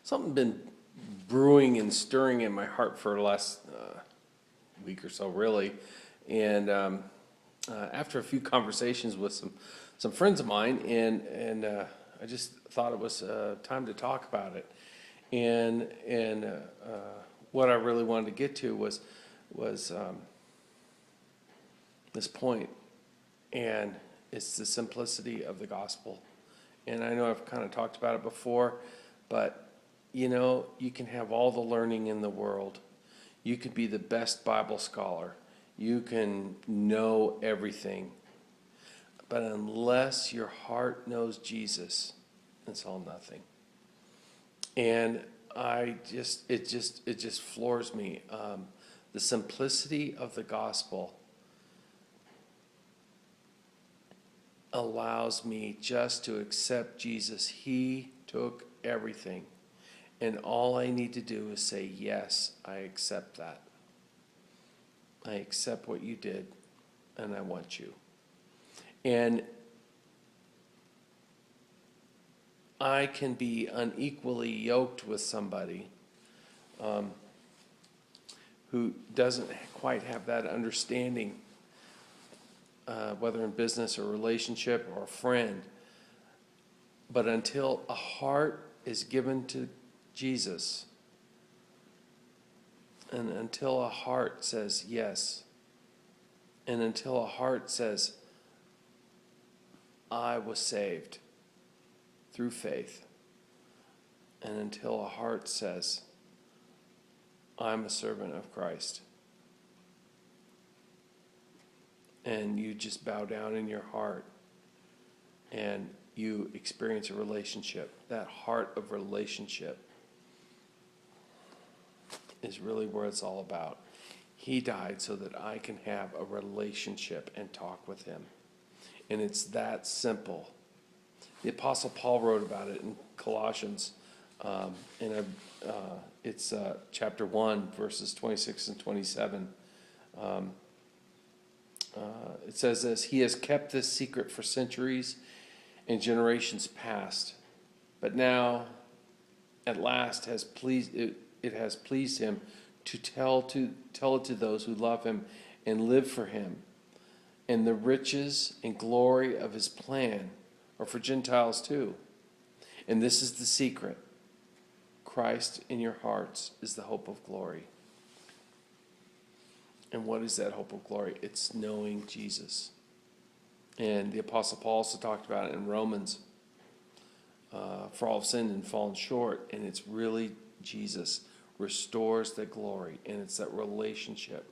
something been brewing and stirring in my heart for the last week or so, really. And after a few conversations with some friends of mine, and I just thought it was time to talk about it. And what I really wanted to get to was this point, and it's the simplicity of the gospel. And I know I've kind of talked about it before, but you can have all the learning in the world. You could be the best Bible scholar. You can know everything. But unless your heart knows Jesus, it's all nothing. And it just floors me. The simplicity of the gospel allows me just to accept Jesus. He took everything. And all I need to do is say, yes, I accept that. I accept what you did, and I want you. And I can be unequally yoked with somebody who doesn't quite have that understanding, whether in business or relationship or a friend. But until a heart is given to Jesus, and until a heart says yes, and until a heart says, I was saved through faith, and until a heart says, I'm a servant of Christ, and you just bow down in your heart and you experience a relationship, that heart of relationship is really where it's all about. He died so that I can have a relationship and talk with him. And it's that simple. The Apostle Paul wrote about it in Colossians, it's chapter 1, verses 26 and 27. It says this: He has kept this secret for centuries and generations past, but now, at last, it has pleased him to tell it to those who love him and live for him. And the riches and glory of his plan are for Gentiles too. And this is the secret: Christ in your hearts is the hope of glory. And what is that hope of glory? It's knowing Jesus. And the Apostle Paul also talked about it in Romans. For all have sinned and fallen short. And it's really Jesus restores the glory. And it's that relationship.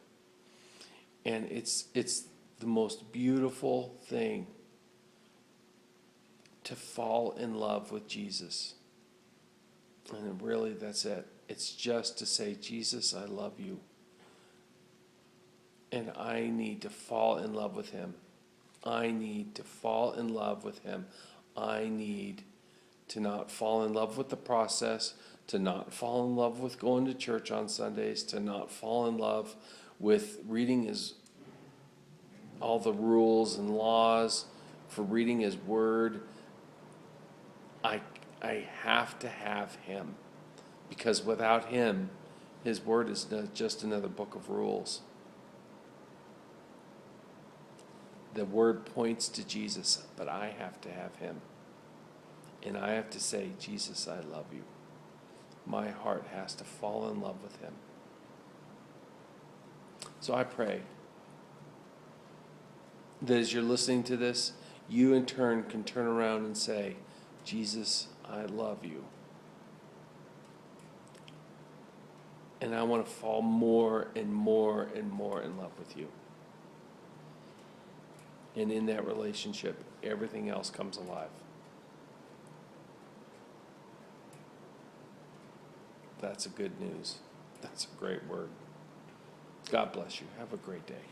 And it's the most beautiful thing to fall in love with Jesus. And really, that's it. It's just to say, Jesus, I love you. And I need to fall in love with him. I need to fall in love with him. I need to not fall in love with the process, to not fall in love with going to church on Sundays, to not fall in love with reading all the rules and laws for reading his word. I have to have him, because without him, his word is not just another book of rules. The word points to Jesus, but I have to have him. And I have to say, Jesus, I love you. My heart has to fall in love with him. So I pray that as you're listening to this, you in turn can turn around and say, Jesus, I love you. And I want to fall more and more and more in love with you. And in that relationship, everything else comes alive. That's a good news. That's a great word. God bless you. Have a great day.